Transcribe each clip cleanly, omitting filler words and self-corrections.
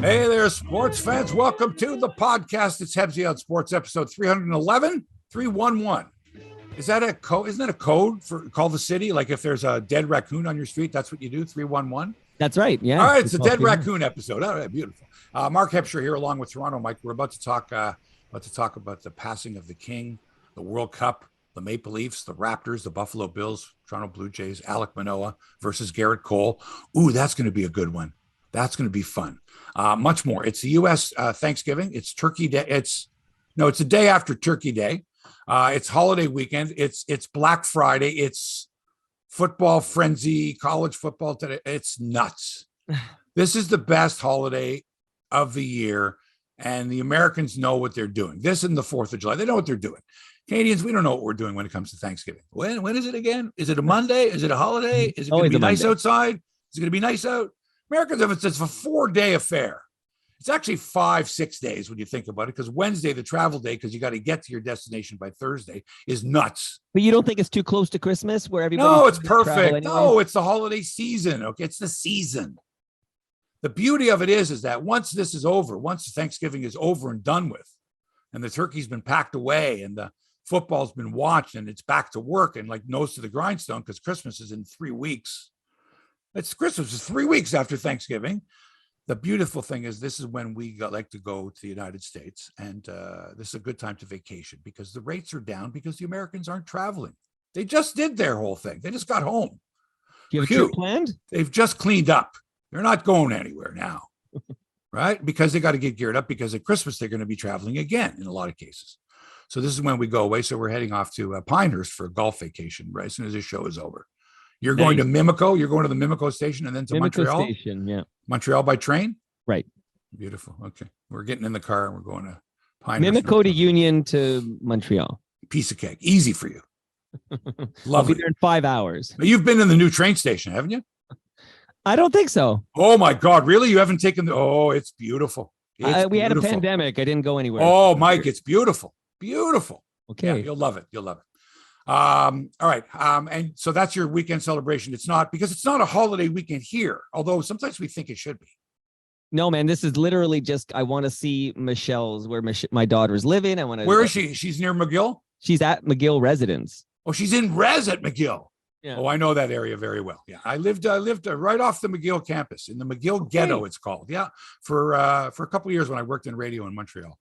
Hey there, sports fans. Welcome to the podcast. It's Hebsy on Sports, episode 311, 311. Is that a code? Isn't that a code for call the city? Like if there's a dead raccoon on your street, that's what you do, 311? That's right, yeah. All right, it's a dead raccoon episode. All right, beautiful. Mark Hebsy here along with Toronto Mike. We're about to talk about the passing of the king, the World Cup, the Maple Leafs, the Raptors, the Buffalo Bills, Toronto BlueJays, Alek Manoah versus Gerrit Cole. Ooh, that's going to be a good one. That's going to be fun. Much more. It's the U.S. Thanksgiving. It's Turkey Day. It's the day after Turkey Day. It's holiday weekend. It's Black Friday. It's football frenzy, college football today. It's nuts. This is the best holiday of the year, and the Americans know what they're doing. This and the 4th of July. They know what they're doing. Canadians, we don't know what we're doing when it comes to Thanksgiving. When is it again? Is it a Monday? Is it a holiday? Is it going to be nice outside? Is it going to be nice out? Americans, if it's a 4-day affair, it's actually 5-6 days when you think about it, because Wednesday, the travel day, because you got to get to your destination by Thursday, is nuts. But you don't think it's too close to Christmas where everybody? No, it's perfect. Anyway? No, it's the holiday season. Okay, it's the season. The beauty of it is that once this is over, once Thanksgiving is over and done with, and the turkey's been packed away and the football's been watched and it's back to work and like nose to the grindstone, because Christmas is in 3 weeks. Christmas is 3 weeks after Thanksgiving. The beautiful thing is this is when we like to go to the United States, and this is a good time to vacation because the rates are down because the Americans aren't traveling. They just did their whole thing. They just got home. Do you have a trip planned? They've just cleaned up. They're not going anywhere now, right? Because they got to get geared up because at Christmas they're going to be traveling again in a lot of cases. So this is when we go away. So we're heading off to Pinehurst for a golf vacation right as soon as this show is over. You're going to Mimico. You're going to the Mimico station and then to Montreal. Station, yeah. Montreal by train. Right. Beautiful. Okay, we're getting in the car and we're going to Pinehurst. Mimico to Union to Montreal. Piece of cake. Easy for you. Lovely. I'll be there in 5 hours. You've been in the new train station, haven't you? I don't think so. Oh my God! Really? You haven't taken the? Oh, it's beautiful. We had a pandemic. I didn't go anywhere. Oh, Mike, it's beautiful. Beautiful. Okay, yeah, you'll love it. You'll love it. All right. And so that's your weekend celebration. It's not a holiday weekend here, although sometimes we think it should be. No, man, this is literally just, I want to see Michelle's where my daughter's living. Where is she? She's near McGill? She's at McGill residence. Oh, she's in res at McGill. Yeah. Oh, I know that area very well. Yeah. I lived right off the McGill campus in the McGill ghetto. It's called. Yeah. For a couple of years when I worked in radio in Montreal.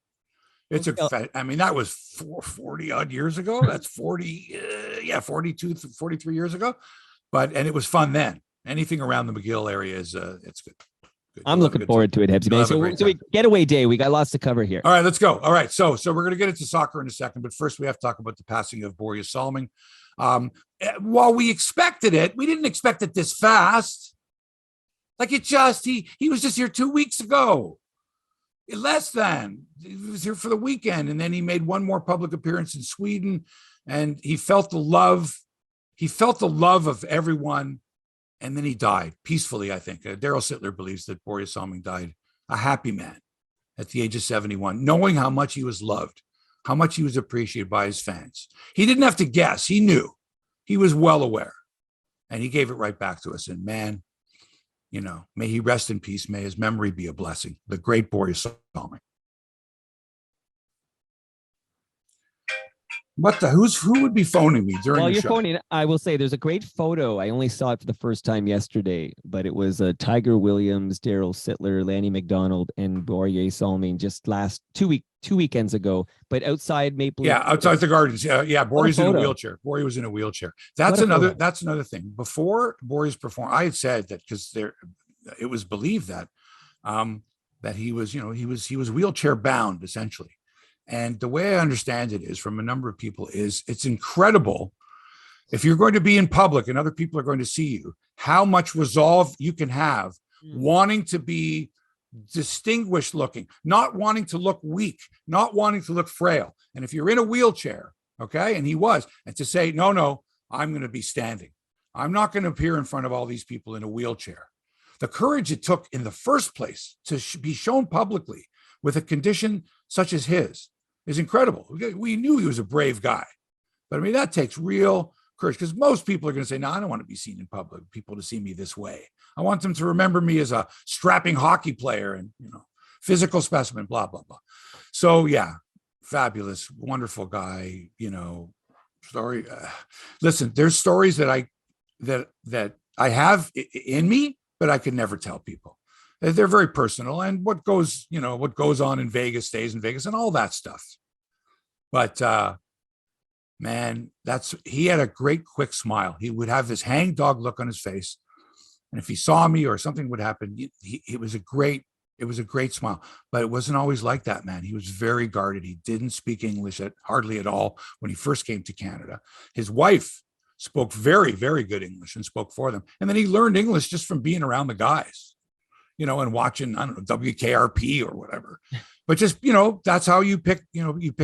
That was 40 odd years ago. That's 42, 43 years ago. And it was fun then. Anything around the McGill area is, it's good. I'm looking forward to it, Hebsy. So we getaway day. We got lots to cover here. All right, let's go. All right. So we're going to get into soccer in a second, but first we have to talk about the passing of Borje Salming. While we expected it, we didn't expect it this fast. Like he was just here 2 weeks ago. Less than. He was here for the weekend, and then he made one more public appearance in Sweden, and he felt the love. He felt the love of everyone, and then he died peacefully, I think. Daryl Sittler believes that Borje Salming died a happy man at the age of 71, knowing how much he was loved, how much he was appreciated by his fans. He didn't have to guess. He knew. He was well aware, and he gave it right back to us. And man, may he rest in peace. May his memory be a blessing. The great Borje Salming. Who would be phoning me during the show? Phoning. I will say there's a great photo. I only saw it for the first time yesterday, but it was Tiger Williams, Daryl Sittler, Lanny McDonald, and Borje Salming just last 2 weekends ago. But outside Maple. Yeah, outside the Gardens. Yeah, Borje's in a wheelchair. Borje was in a wheelchair. That's another thing. Before Borje's performance, I had said that because it was believed that he was wheelchair bound essentially. And the way I understand it is from a number of people is it's incredible if you're going to be in public and other people are going to see you, how much resolve you can have wanting to be distinguished looking, not wanting to look weak, not wanting to look frail. And if you're in a wheelchair, okay, and he was, and to say, no, I'm going to be standing. I'm not going to appear in front of all these people in a wheelchair. The courage it took in the first place to be shown publicly with a condition such as his is incredible. We knew he was a brave guy, but that takes real courage because most people are going to say, no, I don't want to be seen in public, people to see me this way. I want them to remember me as a strapping hockey player and, physical specimen, blah, blah, blah. So yeah, fabulous, wonderful guy, story. Listen, there's stories that I have in me, but I could never tell people. They're very personal, and what goes on in Vegas stays in Vegas and all that stuff. But man, he had a great quick smile. He would have this hangdog look on his face. And if he saw me or something would happen, it was a great smile, but it wasn't always like that, man. He was very guarded. He didn't speak English hardly at all when he first came to Canada. His wife spoke very, very good English and spoke for them. And then he learned English just from being around the guys, and watching, I don't know, WKRP or whatever. But just, that's how you pick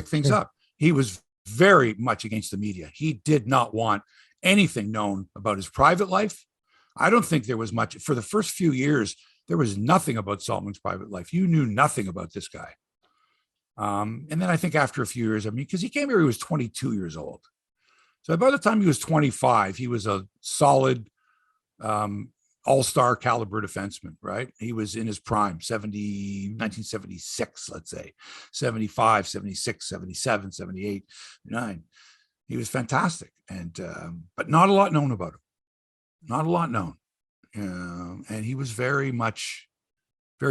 things up. He was very much against the media. He did not want anything known about his private life. I don't think there was much for the first few years. There was nothing about Salming's private life. You knew nothing about this guy. And then I think after a few years, because he came here, he was 22 years old. So by the time he was 25, he was a solid all-star caliber defenseman, right? He was in his prime, 1976, let's say, 75, 76, 77, 78, 79. He was fantastic. And but not a lot known about him. Not a lot known. And he was very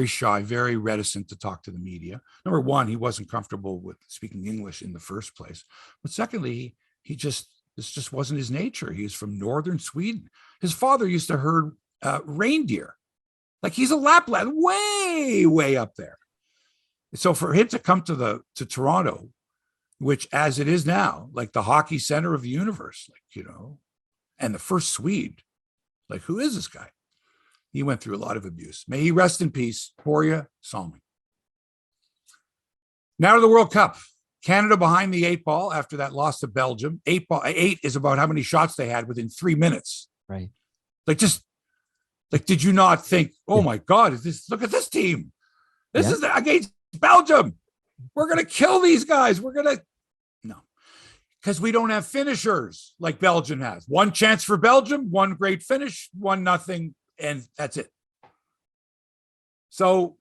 shy, very reticent to talk to the media. Number one, he wasn't comfortable with speaking English in the first place. But secondly, this just wasn't his nature. He was from northern Sweden. His father used to herd reindeer. Like, he's a Lapland, way, way up there. So for him to come to Toronto, which as it is now, like the hockey center of the universe, and the first Swede, like, who is this guy? He went through a lot of abuse. May he rest in peace. Borje Salming. Now to the World Cup. Canada behind the 8 ball after that loss to Belgium. 8 is about how many shots they had within 3 minutes. Right. Did you not think, oh my God, look at this team. This is against Belgium. We're going to kill these guys. No. Because we don't have finishers like Belgium has. One chance for Belgium, one great finish, 1-0, and that's it. So,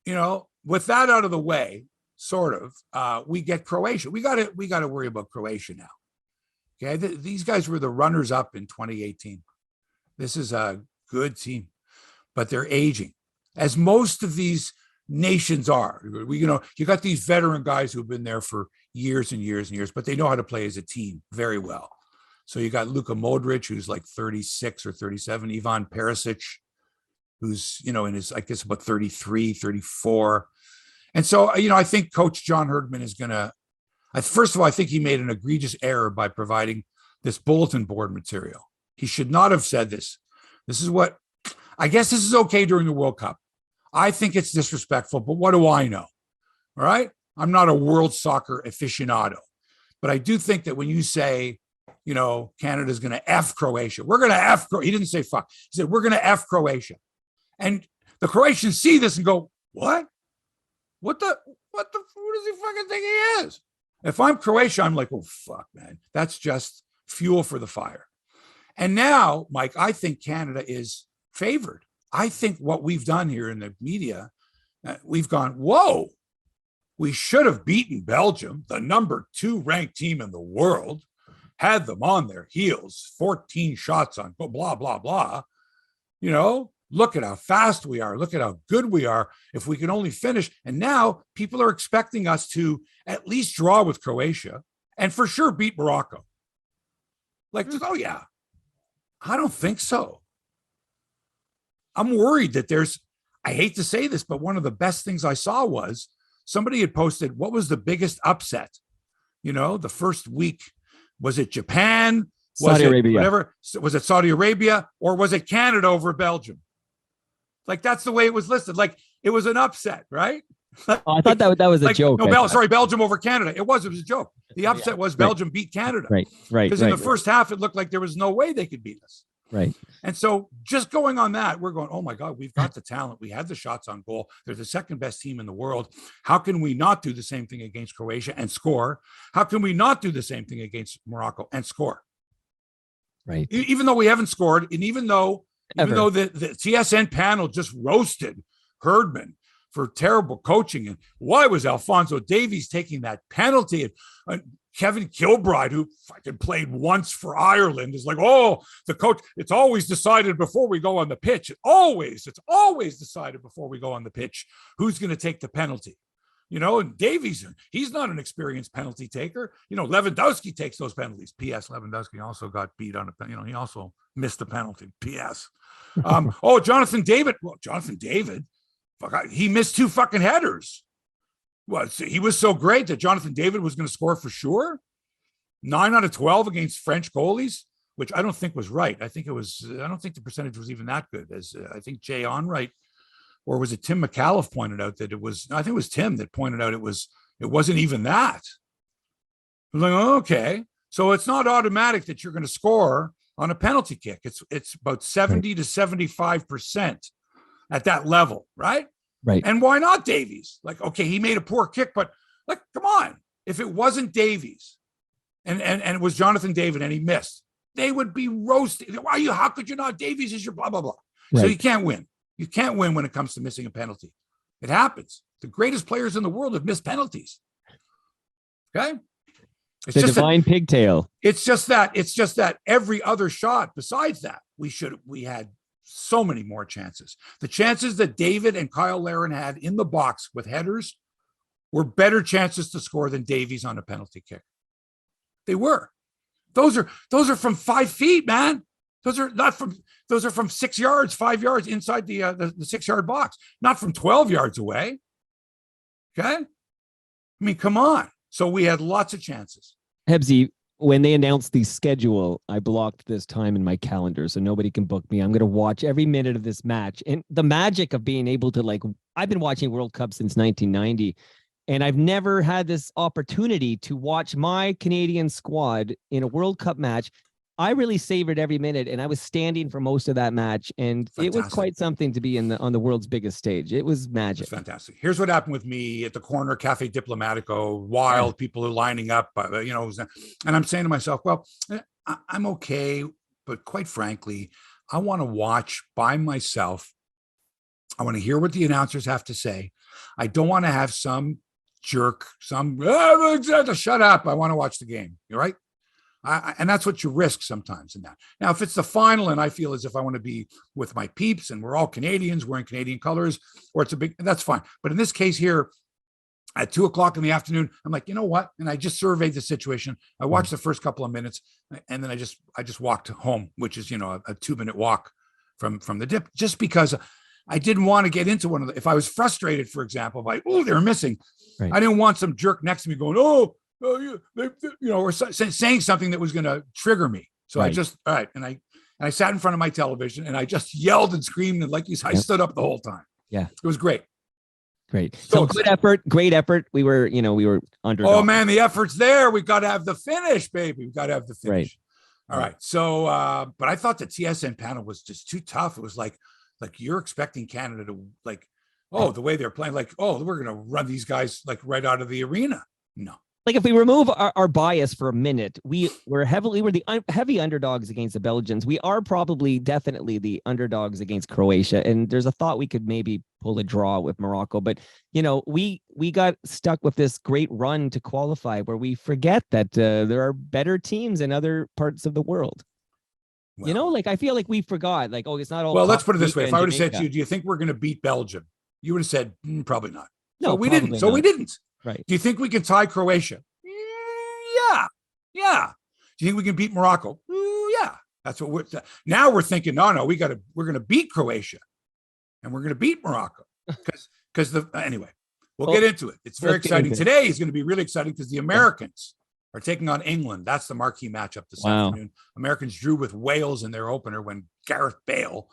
with that out of the way, sort of, we get Croatia. We got to worry about Croatia now. Okay, these guys were the runners up in 2018. This is a good team, but they're aging, as most of these nations are. You got these veteran guys who've been there for years and years and years, but they know how to play as a team very well. So you got Luka Modric, who's like 36 or 37, Ivan Perisic, who's, in his, I guess, about 33, 34. And so, I think Coach John Herdman is going to, first of all, I think he made an egregious error by providing this bulletin board material. He should not have said this. This is okay during the World Cup. I think it's disrespectful, but what do I know? All right. I'm not a world soccer aficionado, but I do think that when you say, Canada's going to Eff Croatia, we're going to Eff Croatia. He didn't say fuck. He said, we're going to Eff Croatia. And the Croatians see this and go, what? Who does he fucking think he is? If I'm Croatia, I'm like, oh, fuck, man. That's just fuel for the fire. And now, Mike, I think Canada is favored. I think what we've done here in the media, we've gone, whoa, we should have beaten Belgium, the number 2 ranked team in the world, had them on their heels, 14 shots on blah, blah, blah. Look at how fast we are. Look at how good we are. If we can only finish. And now people are expecting us to at least draw with Croatia and for sure beat Morocco. Like, oh yeah, I don't think so. I'm worried that I hate to say this, but one of the best things I saw was somebody had posted, what was the biggest upset? The first week, was it Japan? Saudi Arabia. Whatever. Was it Saudi Arabia or was it Canada over Belgium? Like, that's the way it was listed. Like, it was an upset, right? I thought that was a joke. No, Belgium over Canada. It was a joke. The upset was Belgium beat Canada. Right. Because in the first half, it looked like there was no way they could beat us. Right. And so just going on that, we're going, oh my God, we've got the talent. We had the shots on goal. They're the second best team in the world. How can we not do the same thing against Croatia and score? How can we not do the same thing against Morocco and score? Right. Even though we haven't scored, and even though the TSN panel just roasted Herdman for terrible coaching. And why was Alphonso Davies taking that penalty? And Kevin Kilbride, who fucking played once for Ireland, is like, oh, the coach, it's always decided before we go on the pitch. It's always decided before we go on the pitch who's going to take the penalty. And Davies, he's not an experienced penalty taker. Lewandowski takes those penalties. P.S. Lewandowski also got beat on a, he also missed the penalty. P.S. Jonathan David. Well, Jonathan David, he missed 2 fucking headers. Well, he was so great that Jonathan David was going to score for sure. 9 out of 12 against French goalies, which I don't think was right. I don't think the percentage was even that good. As I think Jay Onright, or was it Tim McAuliffe pointed out that I think it was Tim that pointed out it wasn't even that. I was like, oh, okay. So it's not automatic that you're going to score on a penalty kick. It's about 70 to 75% at that level, right? Right. And why not Davies? Like, okay, he made a poor kick, but like, come on. If it wasn't Davies and it was Jonathan David and he missed, they would be roasting. How could you not? Davies is your blah, blah, blah. Right. So you can't win. You can't win when it comes to missing a penalty. It happens. The greatest players in the world have missed penalties. Okay? It's the divine pigtail. It's just that every other shot besides that, we had so many more chances. The chances that David and Kyle Larin had in the box with headers were better chances to score than Davies on a penalty kick. They were. Those are from 5 feet, man. Those are from 6 yards, 5 yards inside the 6-yard box, not from 12 yards away. Okay? I mean, come on. So we had lots of chances. Hebsy, when they announced the schedule, I blocked this time in my calendar so nobody can book me. I'm going to watch every minute of this match. And the magic of being able to, I've been watching World Cup since 1990, and I've never had this opportunity to watch my Canadian squad in a World Cup match. I really savored every minute, and I was standing for most of that match, and Fantastic. It was quite something to be on the world's biggest stage. It was magic. It was fantastic. Here's what happened with me at the corner, Cafe Diplomatico, wild people are lining up, and I'm saying to myself, well, I'm okay, but quite frankly, I want to watch by myself. I want to hear what the announcers have to say. I don't want to have some jerk, shut up. I want to watch the game. You're right. And that's what you risk sometimes in that. Now, if it's the final and I feel as if I want to be with my peeps and we're all Canadians wearing Canadian colors, or that's fine. But in this case here, at 2:00 in the afternoon, I'm like, you know what? And I just surveyed the situation. I watched the first couple of minutes, and then I just walked home, which is, a 2-minute walk from the dip, just because I didn't want to get into one of the, if I was frustrated, for example, by, they're missing. Right. I didn't want some jerk next to me going, or saying something that was going to trigger me. So right. And I sat in front of my television and I just yelled and screamed, and I stood up the whole time. Yeah, it was great. Great. So great effort. We were under. Oh man, the effort's there. We got to have the finish, baby. We got to have the finish. Right. All right. So, but I thought the TSN panel was just too tough. It was like you're expecting Canada to the way they're playing, we're going to run these guys right out of the arena. No. If we remove our bias for a minute, we're the heavy underdogs against the Belgians. We are definitely the underdogs against Croatia. And there's a thought we could maybe pull a draw with Morocco. But, we got stuck with this great run to qualify where we forget that there are better teams in other parts of the world. Well, I feel like we forgot, it's not all. Well, let's put it this way. If I would have said to you, do you think we're going to beat Belgium? You would have said, probably not. No, so we didn't. So we didn't. Right. Do you think we can tie Croatia? Yeah. Do you think we can beat Morocco? Yeah. That's what we're thinking. No, we're going to beat Croatia, and we're going to beat Morocco anyway. We'll get into it. It's very exciting. Today is going to be really exciting because the Americans are taking on England. That's the marquee matchup this afternoon. Americans drew with Wales in their opener when Gareth Bale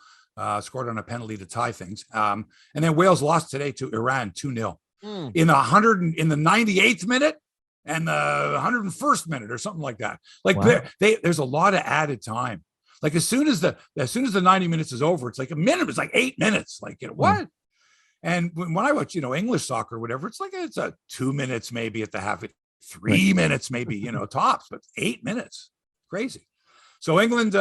scored on a penalty to tie things, and then Wales lost today to Iran 2-0. In the 98th minute and the 101st minute or something like that. There's a lot of added time. As soon as the 90 minutes is over, it's like a minute. It's like 8 minutes. What? And when I watch, English soccer, or whatever, it's a 2 minutes maybe at the half, 3 minutes maybe, tops, but 8 minutes. Crazy. So England,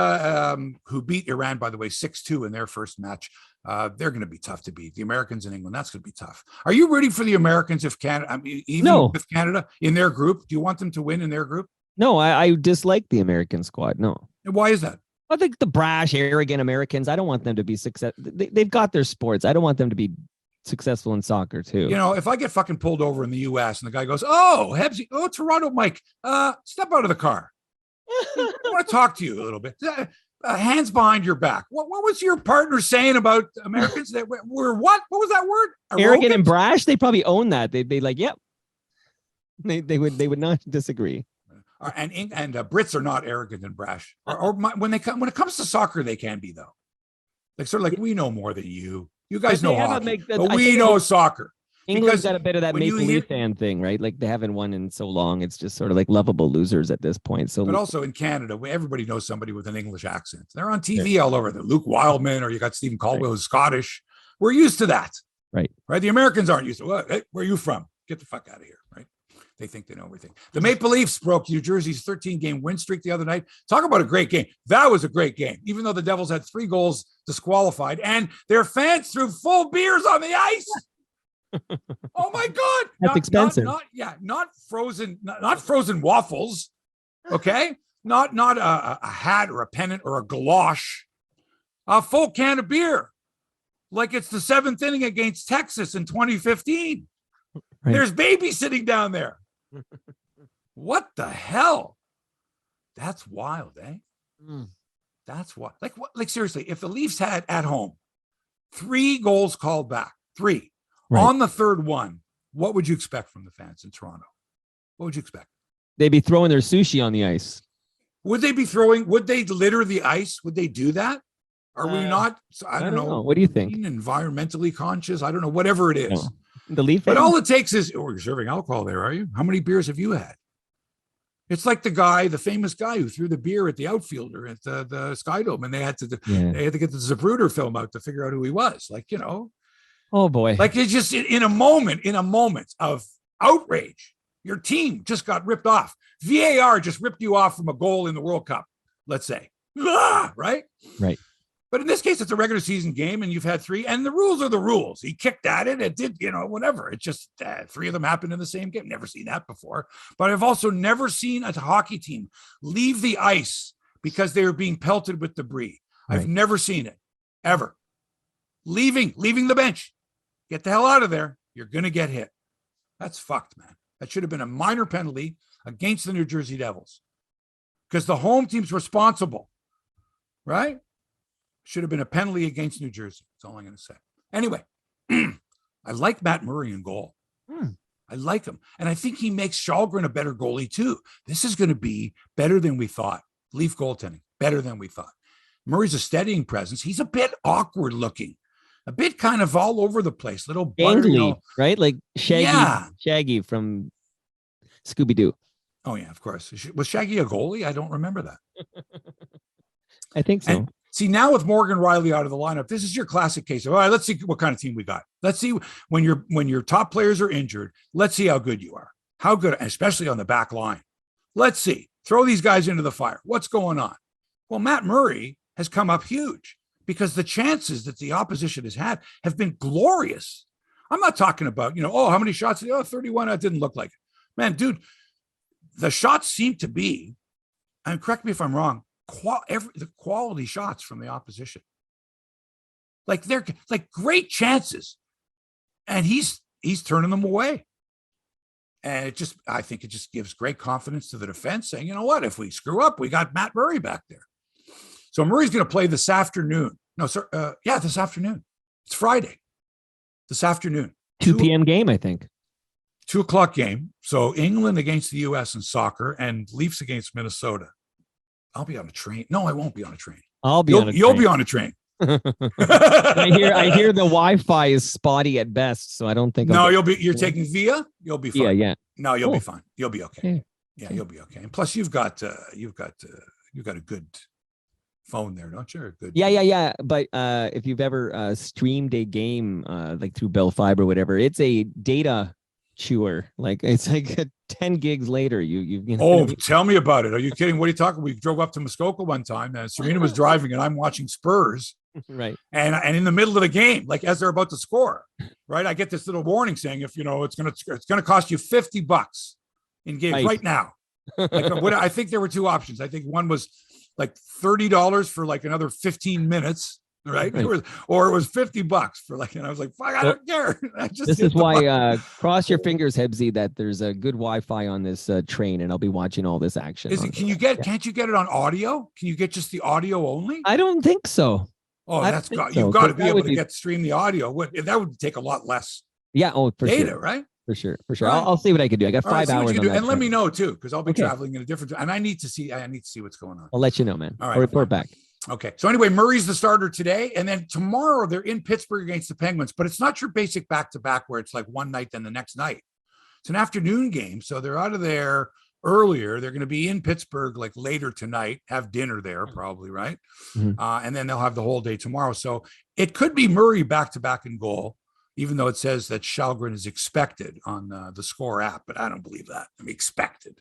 who beat Iran, by the way, 6-2 in their first match, They're going to be tough to beat. The Americans in England, that's going to be tough. Are you rooting for the Americans if Canada, I mean, even with Canada in their group? Do you want them to win in their group? No, I dislike the American squad. No. And why is that? I think the brash, arrogant Americans, I don't want them to be successful. They've got their sports. I don't want them to be successful in soccer too. You know, if I get fucking pulled over in the U.S. and the guy goes, "Oh, Hebsy, oh, Toronto, Mike, step out of the car. I want to talk to you a little bit." Hands behind your back. What was your partner saying about Americans that were what? What was that word? Arrogant and brash. They probably own that. They'd be like, "Yep." They would not disagree. And Brits are not arrogant and brash. When it comes to soccer, they can be though. Like sort of like we know more than you. You guys know hockey, but we know soccer. England's got a bit of that Maple Leaf fan thing, right? Like they haven't won in so long. It's just sort of like lovable losers at this point. So, but also in Canada, everybody knows somebody with an English accent. They're on TV all over. Luke Wildman, or you got Stephen Caldwell, who's Scottish. We're used to that, right? The Americans aren't used to. Hey, where are you from? Get the fuck out of here, right? They think they know everything. The Maple Leafs broke New Jersey's 13-game win streak the other night. Talk about a great game. That was a great game, even though the Devils had 3 goals disqualified, and their fans threw full beers on the ice. Oh my God! That's expensive. Not frozen waffles. Okay, not a hat or a pennant or a galosh. A full can of beer, like it's the 7th inning against Texas in 2015. Right. There's babies sitting down there. What the hell? That's wild, eh? That's what. Like seriously, if the Leafs had at home 3 goals called back, 3. Right. On the third one, what would you expect from the fans in Toronto? What would you expect? They'd be throwing their sushi on the ice. Would they be throwing? Would they litter the ice? Would they do that? Are we not? I don't know. What do you think? Environmentally conscious? I don't know. Whatever it is. No. The Leaf. But all it takes is, you're serving alcohol there, are you? How many beers have you had? It's like the famous guy who threw the beer at the outfielder at the Skydome, and they had to get the Zapruder film out to figure out who he was. Like, oh boy. Like it's just in a moment of outrage, your team just got ripped off. VAR just ripped you off from a goal in the World Cup, let's say. Right? Right. But in this case, it's a regular season game and you've had 3, and the rules are the rules. He kicked at it. It did, whatever. It's just 3 of them happened in the same game. Never seen that before. But I've also never seen a hockey team leave the ice because they were being pelted with debris. Right. I've never seen it, ever. Leaving the bench. Get the hell out of there. You're going to get hit. That's fucked, man. That should have been a minor penalty against the New Jersey Devils because the home team's responsible, right? Should have been a penalty against New Jersey. That's all I'm going to say. Anyway, I like Matt Murray in goal. I like him. And I think he makes Shalgren a better goalie too. This is going to be better than we thought. Leaf goaltending, better than we thought. Murray's a steadying presence. He's a bit awkward looking. A bit kind of all over the place, little gangly, right? Like Shaggy from Scooby-Doo. Oh yeah, of course. Was Shaggy a goalie? I don't remember that. I think so. And see, now with Morgan Riley out of the lineup, this is your classic case of, all right, let's see what kind of team we got. Let's see when your top players are injured. Let's see how good you are. How good, especially on the back line. Let's see. Throw these guys into the fire. What's going on? Well, Matt Murray has come up huge, because the chances that the opposition has had have been glorious. I'm not talking about, how many shots? 31. That didn't look like it. Man, dude, the shots seem to be, and correct me if I'm wrong, the quality shots from the opposition. Like they're like great chances. And he's turning them away. And I think it just gives great confidence to the defense saying, you know what, if we screw up, we got Matt Murray back there. So Murray's going to play this afternoon. No, sir. This afternoon. It's Friday. This afternoon. 2 p.m. game, I think. 2:00 game. So England against the U.S. in soccer and Leafs against Minnesota. I'll be on a train. No, I won't be on a train. You'll be on a train. I hear the Wi-Fi is spotty at best, so I don't think. You're taking Via. You'll be fine. Yeah. No, you'll be fine. You'll be okay. Okay. Yeah, you'll be okay. And plus, you've got a good phone there, don't you? Good. Yeah. But if you've ever streamed a game like through Bell Fiber or whatever, it's a data chewer. Like it's like 10 gigs later. You know. Oh, tell me about it. Are you kidding? What are you talking? We drove up to Muskoka one time, and Serena was driving, and I'm watching Spurs. Right. And in the middle of the game, like as they're about to score, right, I get this little warning saying, if it's gonna cost you $50 in games right now. Like what I think there were two options. I think one was like $30 for like another 15 minutes, right? Or it was $50 for like, and I was like, fuck, I don't care. This is why cross your fingers, Hebsy, that there's a good Wi-Fi on this train, and I'll be watching all this action. Can't you get it on audio? Can you get just the audio only? I don't think so. Oh, you've got to be able to stream the audio. That would take a lot less. Yeah. Oh, for data, sure. Right? For sure. Right. I'll see what I can do. I got 5 hours on that. And let me know too, because I'll be traveling in a different. And I need to see what's going on. I'll let you know, man. All right, I'll report back. Okay. So anyway, Murray's the starter today, and then tomorrow they're in Pittsburgh against the Penguins. But it's not your basic back-to-back where it's like one night then the next night. It's an afternoon game, so they're out of there earlier. They're going to be in Pittsburgh like later tonight, have dinner there probably, right? Mm-hmm. And then they'll have the whole day tomorrow. So it could be Murray back-to-back in goal, even though it says that Shalgren is expected on the Score app, but I don't believe that. I mean, expected.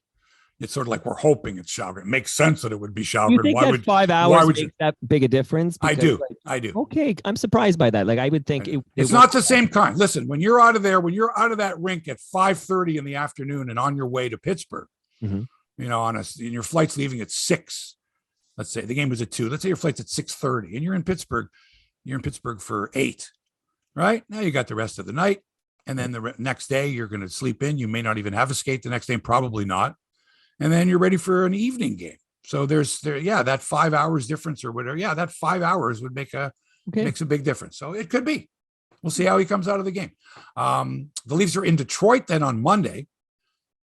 It's sort of like we're hoping it's Shalgren. It makes sense that it would be Shalgren. You think that 5 hours makes that big a difference? Because, I do. Okay, I'm surprised by that. Like I would think it's not the same kind. Listen, when you're out of that rink at 5:30 in the afternoon and on your way to Pittsburgh, mm-hmm. And your flight's leaving at 6. Let's say the game was at 2. Let's say your flight's at 6:30, and you're in Pittsburgh. You're in Pittsburgh for 8. Right now, you got the rest of the night, and then the next day you're going to sleep in. You may not even have a skate the next day, probably not. And then you're ready for an evening game. So that 5 hours difference or whatever. Yeah, that 5 hours would makes a big difference. So it could be. We'll see how he comes out of the game. The Leafs are in Detroit then on Monday,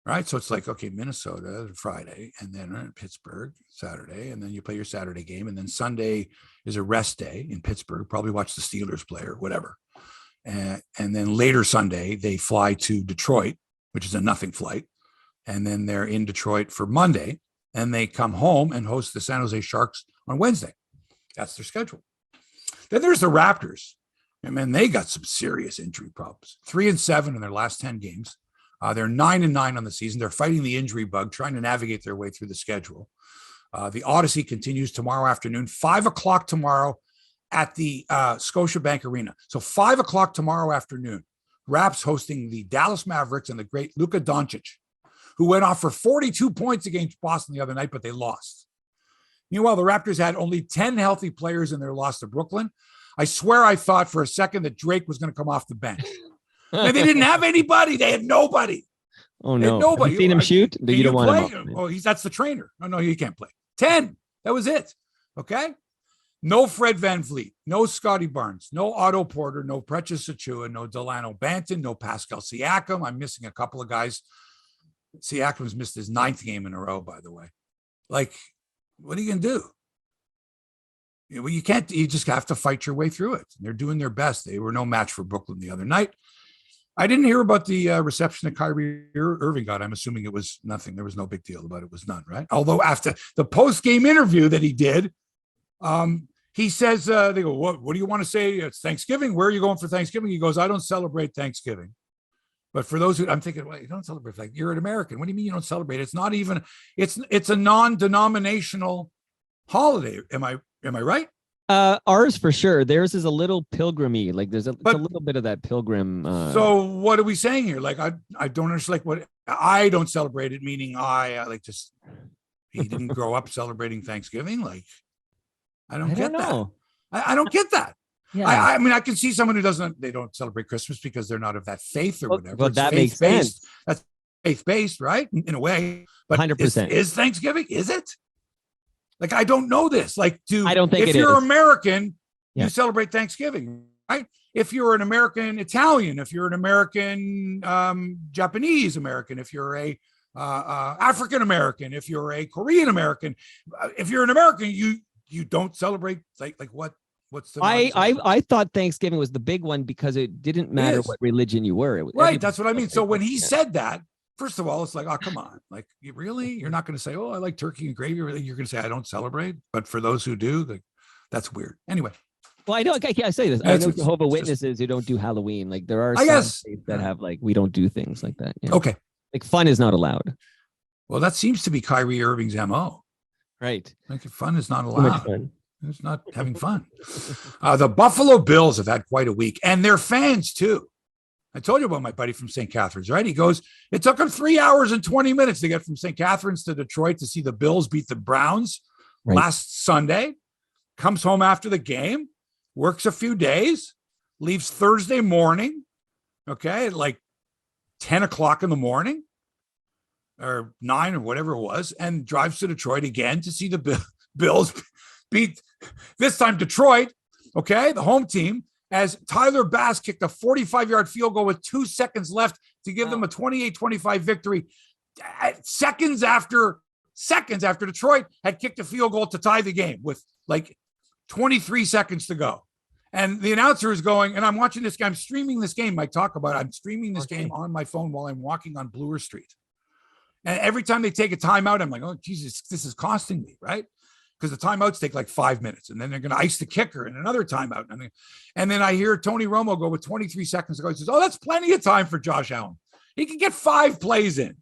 right? So it's like, okay, Minnesota Friday, and then Pittsburgh Saturday, and then you play your Saturday game, and then Sunday is a rest day in Pittsburgh. Probably watch the Steelers play or whatever. And then later Sunday they fly to Detroit, which is a nothing flight. And then they're in Detroit for Monday, and they come home and host the San Jose Sharks on Wednesday. That's their schedule. Then there's the Raptors. I mean, they got some serious injury problems. 3-7 in their last 10 games. They're 9-9 on the season. They're fighting the injury bug, trying to navigate their way through the schedule. The Odyssey continues tomorrow afternoon, 5:00 tomorrow at the Scotiabank Arena. So 5:00 tomorrow afternoon, Raps hosting the Dallas Mavericks and the great Luka Doncic, who went off for 42 points against Boston the other night, but they lost. Meanwhile, the Raptors had only 10 healthy players in their loss to Brooklyn. I swear I thought for a second that Drake was going to come off the bench. And they didn't have anybody. They had nobody. Oh, no. Nobody. Have you seen him shoot? You don't want him. Oh, that's the trainer. No, you can't play. 10. That was it. Okay? No Fred VanVleet, no Scotty Barnes, no Otto Porter, no Precious Achua, no Delano Banton, no Pascal Siakam. I'm missing a couple of guys. Siakam's missed his 9th game in a row, by the way. Like, what are you going to do? Well, you can't, you just have to fight your way through it. They're doing their best. They were no match for Brooklyn the other night. I didn't hear about the reception that Kyrie Irving got. I'm assuming it was nothing. There was no big deal about it. It was none, right? Although after the post-game interview that he did, he says, they go, what do you want to say? It's Thanksgiving. Where are you going for Thanksgiving? He goes, I don't celebrate Thanksgiving. But for those who, I'm thinking, well, you don't celebrate, like, you're an American. What do you mean you don't celebrate? It's not even, it's a non-denominational holiday. Am I right? Ours for sure. Theirs is a little pilgrimy. Like it's a little bit of that pilgrim. So what are we saying here? Like, I don't understand, like, what I don't celebrate it, meaning he didn't grow up celebrating Thanksgiving. Like, I don't get that. I don't get that. Yeah. I mean, I can see someone who they don't celebrate Christmas because they're not of that faith or whatever. But that makes sense. That's faith-based, right? In a way. But 100%. Is Thanksgiving? Is it? Like, I don't know this. Like, I don't think if you're American, you celebrate Thanksgiving, right? If you're an American Italian, if you're an American Japanese American, if you're a African American, if you're a Korean American, if you're an American, you don't celebrate, like what? What's the I thought Thanksgiving was the big one because it didn't matter what religion you were. Right. That's what I mean. So when he said that, first of all, it's like, oh, come on. Like, you're not going to say, oh, I like turkey and gravy. Really? You're going to say, I don't celebrate. But for those who do, that's weird. Anyway. Well, I know. I say this. I know Jehovah's Witnesses who don't do Halloween. Like, there are some states that have, like, we don't do things like that. Yeah. Okay. Like, fun is not allowed. Well, that seems to be Kyrie Irving's MO. Right. Like, fun is not allowed. It's not having fun. The Buffalo Bills have had quite a week, and their fans too. I told you about my buddy from St. Catharines, right? He goes, it took him 3 hours and 20 minutes to get from St. Catharines to Detroit to see the Bills beat the Browns last Sunday. Comes home after the game, works a few days, leaves Thursday morning, okay, at like 10 o'clock in the morning or 9 or whatever it was, and drives to Detroit again to see the Bills beat, this time Detroit, okay, the home team, as Tyler Bass kicked a 45-yard field goal with 2 seconds left to give them a 28-25 victory. Seconds after Detroit had kicked a field goal to tie the game with like 23 seconds to go. And the announcer is going, and I'm watching this game. I'm streaming this game. I'm streaming this game on my phone while I'm walking on Bloor Street. And every time they take a timeout, I'm like, oh, Jesus, this is costing me, right? Because the timeouts take like 5 minutes, and then they're going to ice the kicker in another timeout. And then I hear Tony Romo go with 23 seconds to go. He says, oh, that's plenty of time for Josh Allen. He can get 5 plays in.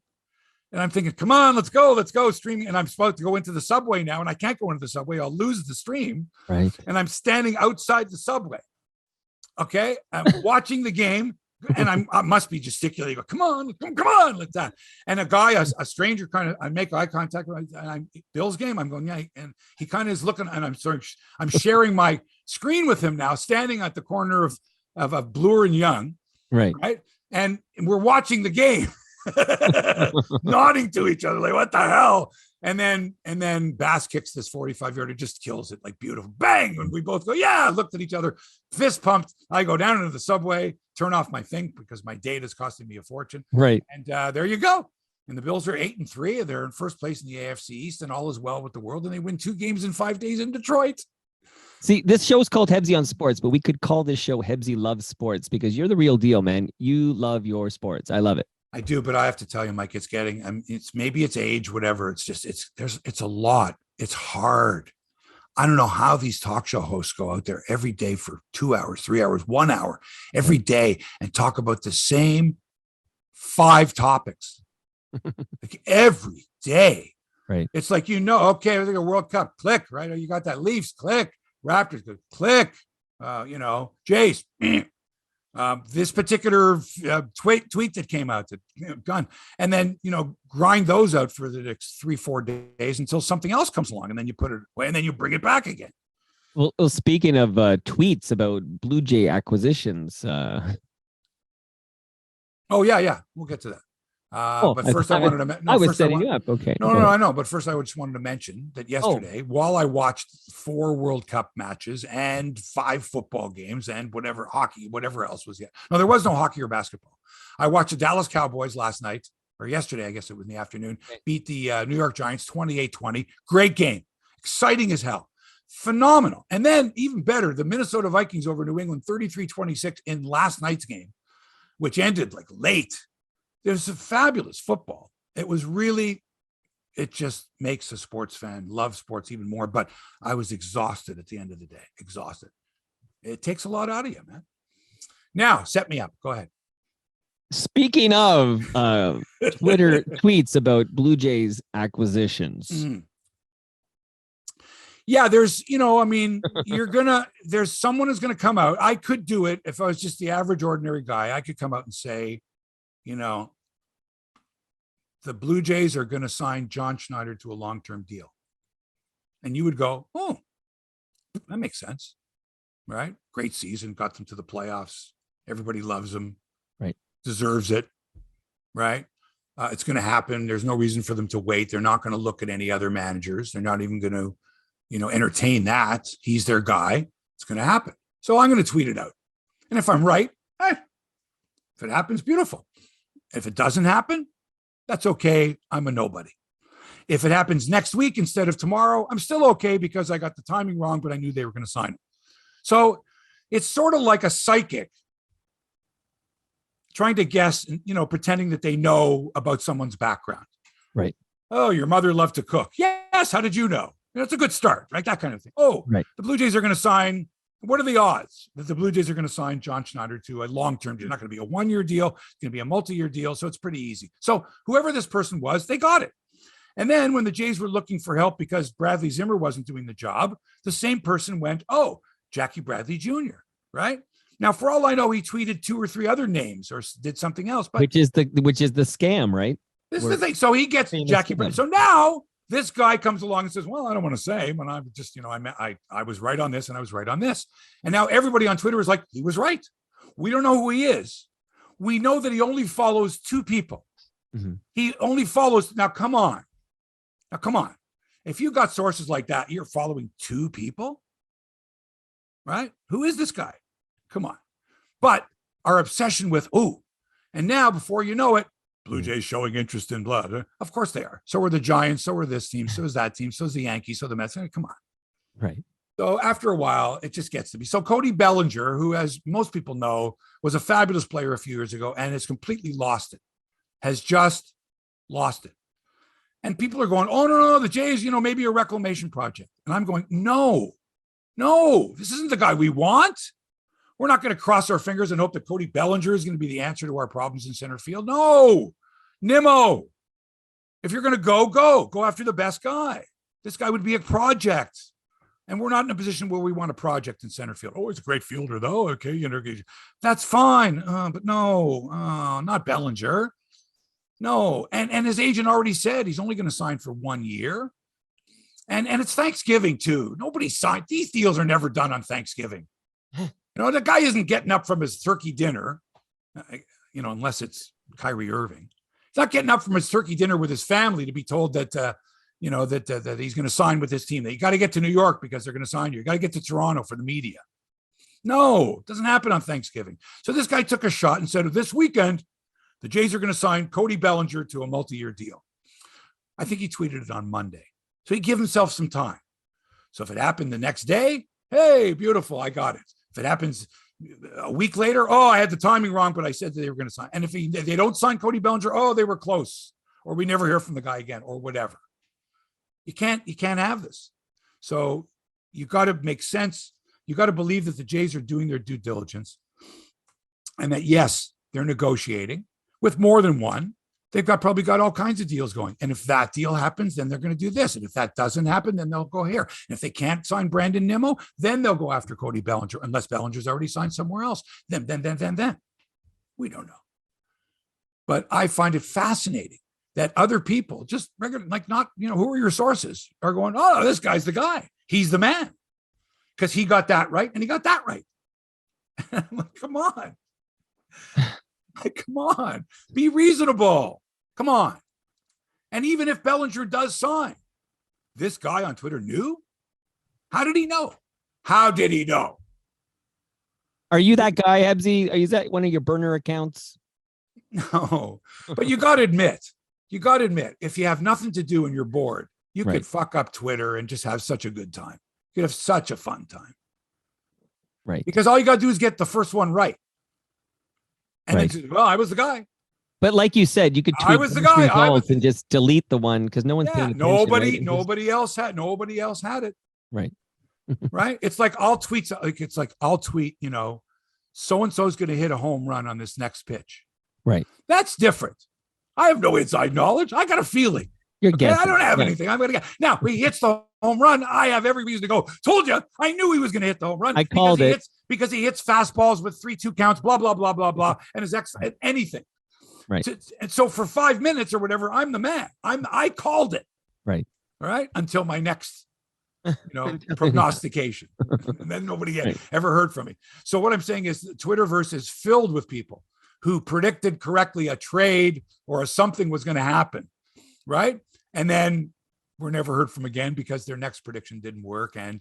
And I'm thinking, come on, let's go streaming. And I'm supposed to go into the subway now, and I can't go into the subway. I'll lose the stream. Right. And I'm standing outside the subway. Okay. I'm watching the game, and I must be gesticulating. Come on, like that. And a guy, a stranger, I make eye contact with, and I'm Bill's game. I'm going, yeah. And he kind of is looking, and I'm sharing my screen with him now, standing at the corner of Bloor and Young. Right. And we're watching the game, nodding to each other, like, what the hell? And then Bass kicks this 45-yarder, just kills it, like beautiful. Bang! And we both go, yeah, looked at each other, fist pumped. I go down into the subway, turn off my thing because my data is costing me a fortune. Right. And there you go. And the Bills are 8-3. They're in first place in the AFC East, and all is well with the world. And they win 2 games in 5 days in Detroit. See, this show's called Hebsy on Sports, but we could call this show Hebsy Loves Sports because you're the real deal, man. You love your sports. I love it. I do, but I have to tell you, Mike, it's maybe it's age, whatever. It's just, it's a lot. It's hard. I don't know how these talk show hosts go out there every day for 2 hours, 3 hours, 1 hour every day and talk about the same 5 topics like every day. Right. It's like, okay, I think a World Cup, click, right? Or you got that Leafs, click, Raptors, click, Jays. This particular tweet that came out that done, and then grind those out for the next 3-4 days until something else comes along, and then you put it away, and then you bring it back again. Well, speaking of tweets about Blue Jay acquisitions, oh yeah, we'll get to that. But first, I wanted to. I was setting you up. Okay. No, I know. But first, I just wanted to mention that yesterday, while I watched 4 World Cup matches and 5 football games and whatever hockey, whatever else was yet. No, there was no hockey or basketball. I watched the Dallas Cowboys last night, or yesterday, I guess it was in the afternoon, beat the New York Giants 28-20. Great game. Exciting as hell. Phenomenal. And then even better, the Minnesota Vikings over New England 33-26 in last night's game, which ended like late. There's a fabulous football. It just makes a sports fan love sports even more. But I was exhausted at the end of the day. Exhausted. It takes a lot out of you, man. Now, set me up. Go ahead. Speaking of Twitter tweets about Blue Jays acquisitions. Mm. Yeah, there's someone who's going to come out. I could do it if I was just the average, ordinary guy. I could come out and say, the Blue Jays are going to sign John Schneider to a long-term deal. And you would go, oh, that makes sense, right? Great season, got them to the playoffs. Everybody loves him, right? Deserves it, right? It's going to happen. There's no reason for them to wait. They're not going to look at any other managers. They're not even going to, entertain that. He's their guy. It's going to happen. So I'm going to tweet it out. And if I'm right, if it happens, beautiful. If it doesn't happen, that's okay. I'm a nobody. If it happens next week instead of tomorrow, I'm still okay because I got the timing wrong, but I knew they were going to sign it. So it's sort of like a psychic trying to guess, pretending that they know about someone's background. Right. Oh, your mother loved to cook. Yes. How did you know? It's a good start, right? That kind of thing. Oh, right. The Blue Jays are going to sign. What are the odds that the Blue Jays are going to sign John Schneider to a long-term deal? It's not going to be a 1-year deal. It's going to be a multi-year deal. So it's pretty easy. So whoever this person was, they got it. And then when the Jays were looking for help because Bradley Zimmer wasn't doing the job, the same person went, oh, Jackie Bradley Jr., right? Now, for all I know, he tweeted 2 or 3 other names or did something else. But which is the scam, right? This is the thing. So he gets Jackie Bradley. So now this guy comes along and says, well, I don't want to say, when I'm just, I was right on this and I was right on this. And now everybody on Twitter is like, he was right. We don't know who he is. We know that he only follows 2 people. Mm-hmm. He only follows. Now, come on. If you got sources like that, you're following 2 people, right? Who is this guy? Come on. But our obsession with, and now before you know it, Blue Jays showing interest in blood. Of course they are. So are the Giants. So are this team. So is that team. So is the Yankees. So the Mets. Come on. Right. So after a while, it just gets to be. So Cody Bellinger, who, as most people know, was a fabulous player a few years ago and has completely lost it, has just lost it. And people are going, oh, no, the Jays, maybe a reclamation project. And I'm going, no, this isn't the guy we want. We're not going to cross our fingers and hope that Cody Bellinger is going to be the answer to our problems in center field. No, Nimmo, if you're going to go after the best guy. This guy would be a project. And we're not in a position where we want a project in center field. Oh, he's a great fielder, though. Okay, that's fine. But no, not Bellinger. No, and his agent already said he's only going to sign for 1 year. And it's Thanksgiving, too. Nobody signed. These deals are never done on Thanksgiving. The guy isn't getting up from his turkey dinner, unless it's Kyrie Irving. He's not getting up from his turkey dinner with his family to be told that, that he's going to sign with this team. That you got to get to New York because they're going to sign you. You got to get to Toronto for the media. No, it doesn't happen on Thanksgiving. So this guy took a shot and said, this weekend, the Jays are going to sign Cody Bellinger to a multi-year deal. I think he tweeted it on Monday. So he gave himself some time. So if it happened the next day, hey, beautiful, I got it. If it happens a week later, I had the timing wrong, but I said that they were going to sign. And if they don't sign Cody Bellinger, they were close, or we never hear from the guy again, or whatever. You can't have this. So you got to make sense. You got to believe that the Jays are doing their due diligence and that, yes, they're negotiating with more than one. They've probably got all kinds of deals going. And if that deal happens, then they're going to do this. And if that doesn't happen, then they'll go here. And if they can't sign Brandon Nimmo, then they'll go after Cody Bellinger, unless Bellinger's already signed somewhere else. Then. We don't know. But I find it fascinating that other people, just regular, who are your sources, are going, oh, this guy's the guy. He's the man. Because he got that right, and he got that right. I'm like, come on. Come on, be reasonable. Come on. And even if Bellinger does sign, this guy on Twitter knew? How did he know? Are you that guy, Hebsy? Is that one of your burner accounts? No, but you got to admit, if you have nothing to do and you're bored, you could fuck up Twitter and just have such a good time. You could have such a fun time. Right. Because all you got to do is get the first one right. And then, I was the guy. But like you said, you could tweet I was the guy. And just delete the one because no one's paying attention. Nobody else had it. Right. Right. It's like I'll tweet, so-and-so is going to hit a home run on this next pitch. Right. That's different. I have no inside knowledge. I got a feeling. You're guessing. I don't have anything. I'm going to get. Now, he hits the home run. I have every reason to go, told you. I knew he was going to hit the home run. I called it. Because he hits fastballs with 3-2 counts, blah, blah, blah, blah, blah. And his anything. Right. And so for 5 minutes or whatever, I'm the man. I called it. Right. All right. Until my next, prognostication. And then nobody ever heard from me. So what I'm saying is the Twitterverse is filled with people who predicted correctly a trade or something was going to happen. Right. And then we're never heard from again because their next prediction didn't work. And,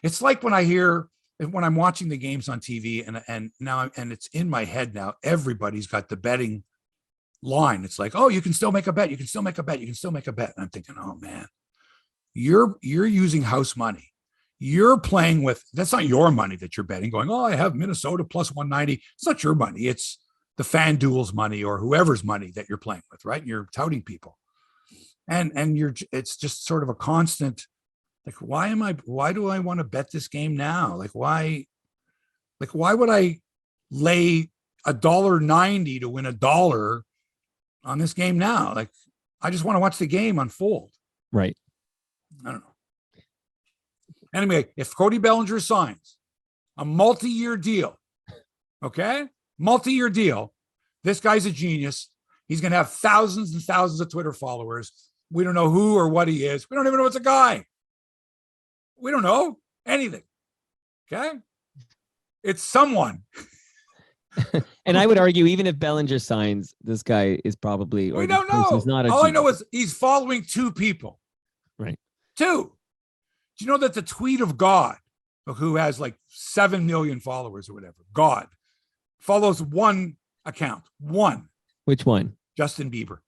it's like when I'm watching the games on TV and now it's in my head now, everybody's got the betting line. It's like, oh, you can still make a bet. You can still make a bet. You can still make a bet. And I'm thinking, oh man, you're using house money. You're playing with, that's not your money that you're betting going, oh, I have Minnesota plus 190. It's not your money. It's the FanDuel's money or whoever's money that you're playing with, right? You're touting people. And it's just sort of a constant, why do I want to bet this game now? Why would I lay $1.90 to win $1 on this game now? I just want to watch the game unfold. Right. I don't know. Anyway, if Cody Bellinger signs a multi-year deal, okay, multi-year deal, this guy's a genius. He's going to have thousands and thousands of Twitter followers. We don't know who or what he is. We don't even know it's a guy. We don't know anything. Okay. It's someone. And I would argue, even if Bellinger signs, this guy is probably, or we don't know. Not all I know is he's following two people. Right. Two. Do you know that the tweet of God, who has like 7 million followers or whatever, God follows one account. One. Which one? Justin Bieber.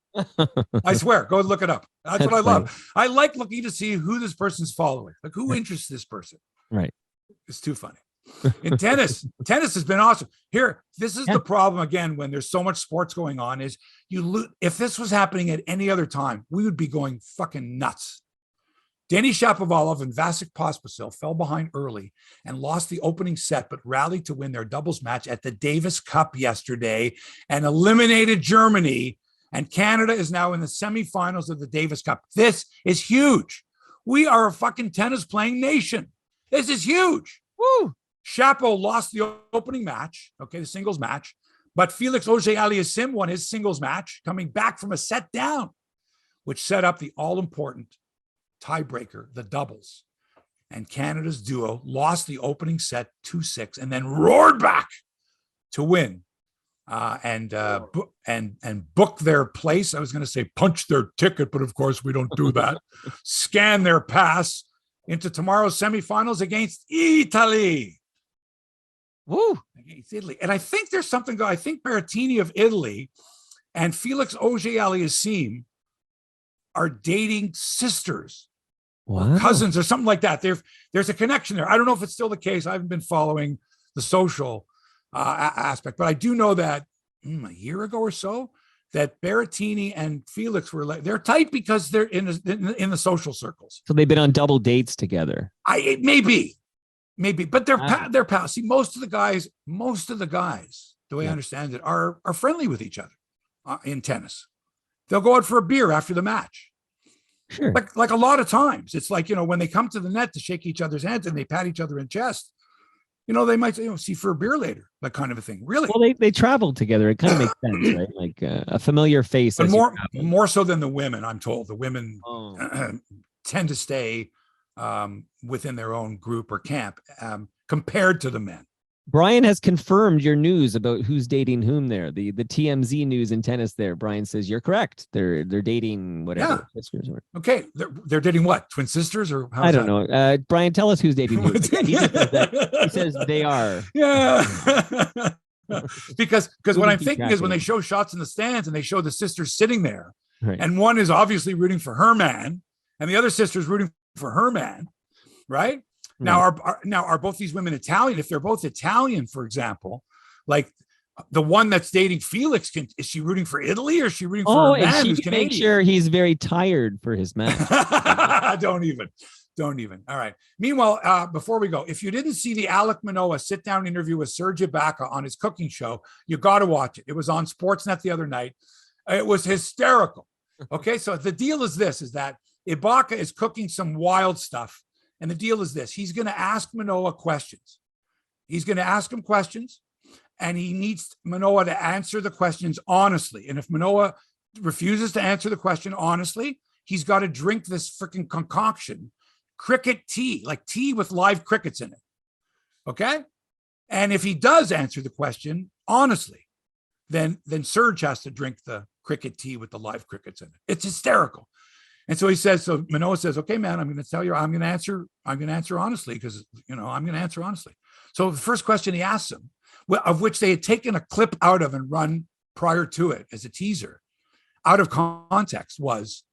I swear. Go look it up. That's what I love. I like looking to see who this person's following. Like, who interests this person? Right. It's too funny. In tennis has been awesome. Here, this is the problem again when there's so much sports going on is if this was happening at any other time, we would be going fucking nuts. Denis Shapovalov and Vasek Pospisil fell behind early and lost the opening set, but rallied to win their doubles match at the Davis Cup yesterday and eliminated Germany. And Canada is now in the semifinals of the Davis Cup. This is huge. We are a fucking tennis playing nation. This is huge. Woo! Shapo lost the opening match, okay, the singles match, but Felix Auger-Aliassime won his singles match, coming back from a set down, which set up the all-important tiebreaker, the doubles. And Canada's duo lost the opening set 2-6 and then roared back to win and book their place. I was going to say punch their ticket, but of course we don't do that. Scan their pass into tomorrow's semifinals against Italy. Woo! Against Italy. And I think there's something, I think Berrettini of Italy and Felix Auger-Aliassime are dating sisters, or cousins or something like that. There's a connection there. I don't know if it's still the case. I haven't been following the social aspect, but I do know that a year ago or so that Berrettini and Felix they're tight because they're in the social circles. So they've been on double dates together. Maybe, but they're pals. See, most of the guys, the way I understand it, are friendly with each other in tennis. They'll go out for a beer after the match. Sure. Like a lot of times, it's like, when they come to the net to shake each other's hands and they pat each other in chest, they might say, see for a beer later, that kind of a thing. Really? Well, they traveled together. It kind of makes sense, right? Like a familiar face. But more so than the women, I'm told. The women tend to stay within their own group or camp compared to the men. Brian has confirmed your news about who's dating whom there. The TMZ news in tennis there. Brian says you're correct. They're dating whatever sisters or. Okay, they're dating what? Twin sisters or I don't know. Brian, tell us who's dating who. He says they are. Yeah. because what I'm thinking is when they show shots in the stands and they show the sisters sitting there, right, and one is obviously rooting for her man and the other sister is rooting for her man, right? Now, are both these women Italian? If they're both Italian, for example, like the one that's dating Felix, is she rooting for Italy or is she rooting for a man who's Canadian? Make sure he's very tired for his match. Don't even. All right. Meanwhile, before we go, if you didn't see the Alek Manoah sit-down interview with Serge Ibaka on his cooking show, you got to watch it. It was on Sportsnet the other night. It was hysterical. Okay, so the deal is this, is that Ibaka is cooking some wild stuff. And the deal is this, he's going to ask Manoah questions. He's going to ask him questions, and he needs Manoah to answer the questions honestly. And if Manoah refuses to answer the question honestly, he's got to drink this freaking concoction, cricket tea, like tea with live crickets in it. Okay? And if he does answer the question honestly, then Serge has to drink the cricket tea with the live crickets in it. It's hysterical. And so Manoah says, okay, man, I'm going to tell you, I'm going to answer honestly because, I'm going to answer honestly. So the first question he asks him, of which they had taken a clip out of and run prior to it as a teaser, out of context, was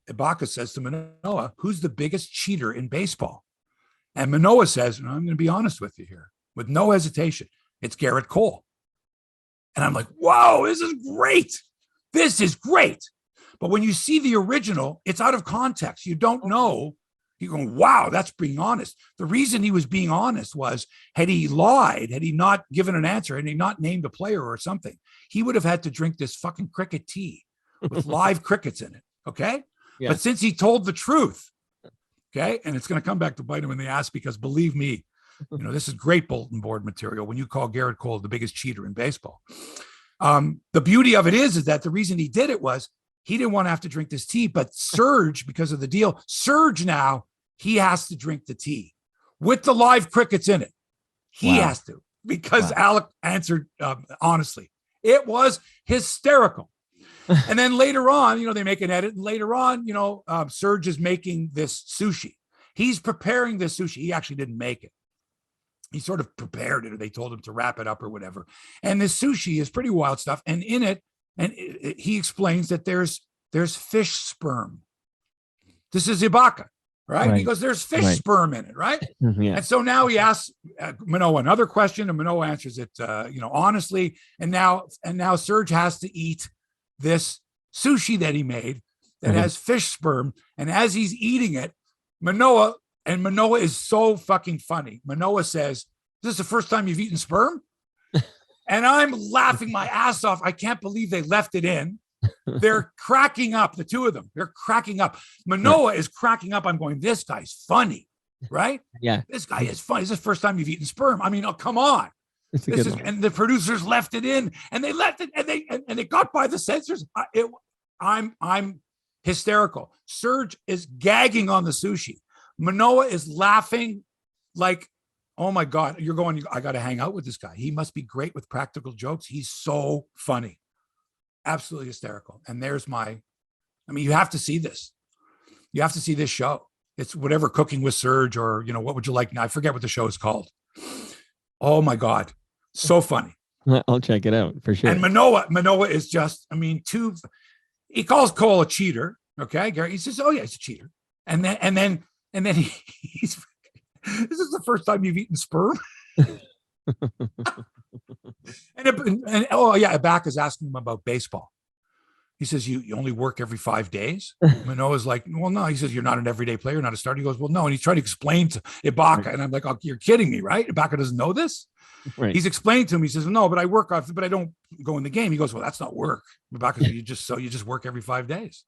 Ibaka says to Manoah, who's the biggest cheater in baseball? And Manoah says, I'm going to be honest with you here, with no hesitation, it's Gerrit Cole. And I'm like, whoa, this is great. This is great. But when you see the original, it's out of context. You don't know. You're going, wow, that's being honest. The reason he was being honest was, had he lied, had he not given an answer, had he not named a player or something, he would have had to drink this fucking cricket tea with live crickets in it. Okay. Yeah. But since he told the truth, okay, and it's going to come back to bite him when they ask, because believe me, this is great bulletin board material when you call Gerrit Cole the biggest cheater in baseball. The beauty of it is that the reason he did it was he didn't want to have to drink this tea, but Serge, because of the deal, Serge now, he has to drink the tea with the live crickets in it. He has to, because Alek answered honestly. It was hysterical. And then later on, they make an edit. And later on, Serge is making this sushi. He's preparing this sushi. He actually didn't make it. He sort of prepared it, or they told him to wrap it up or whatever. And this sushi is pretty wild stuff. And in it, he explains that there's fish sperm. This is Ibaka, right? He goes, there's fish sperm in it, right? Yeah. And so now he asks Manoah another question, and Manoah answers it, honestly. And now Serge has to eat this sushi that he made that has fish sperm. And as he's eating it, Manoah is so fucking funny. Manoah says, "Is this the first time you've eaten sperm?" And I'm laughing my ass off. I can't believe they left it in. They're cracking up, the two of them. They're cracking up. Manoah is cracking up. I'm going, this guy's funny, right? Yeah. This guy is funny. Is this the first time you've eaten sperm? I mean, oh, come on. And the producers left it in, and they left it, and they got by the censors. I'm hysterical. Serge is gagging on the sushi. Manoah is laughing like, oh my God, I got to hang out with this guy. He must be great with practical jokes. He's so funny. Absolutely hysterical. And you have to see this. You have to see this show. It's whatever, Cooking with Serge, or, what would you like now? I forget what the show is called. Oh my God. So funny. I'll check it out for sure. And Manoah is just, he calls Cole a cheater. Okay. Gerrit, he says, oh yeah, he's a cheater. And then he's, this is the first time you've eaten sperm. Ibaka is asking him about baseball. He says, you only work every 5 days? Manoah's like, well, no. He says, you're not an everyday player, not a starter. He goes, well, no. And he's trying to explain to Ibaka. And I'm like, oh, you're kidding me, right? Ibaka doesn't know this. Right. He's explaining to him. He says, no, but I work off, but I don't go in the game. He goes, well, that's not work. Ibaka, you just work every 5 days.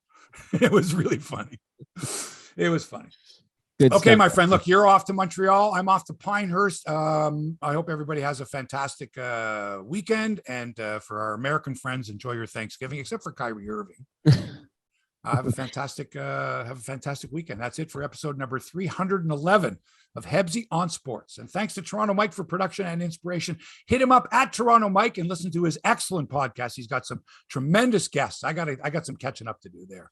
It was really funny. It was funny. Good okay, stuff. my friend, look, you're off to Montreal. I'm off to Pinehurst. I hope everybody has a fantastic weekend. And for our American friends, enjoy your Thanksgiving, except for Kyrie Irving. Have a fantastic weekend. That's it for episode number 311 of Hebsy on Sports. And thanks to Toronto Mike for production and inspiration. Hit him up at Toronto Mike and listen to his excellent podcast. He's got some tremendous guests. I got some catching up to do there.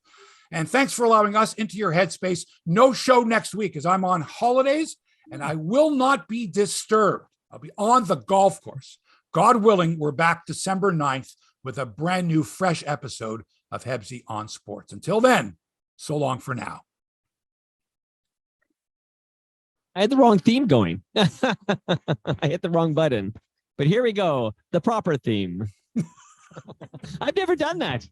And thanks for allowing us into your headspace. No show next week as I'm on holidays, and I will not be disturbed. I'll be on the golf course. God willing, we're back December 9th with a brand new, fresh episode of Hebsy on Sports. Until then, so long for now. I had the wrong theme going. I hit the wrong button. But here we go. The proper theme. I've never done that.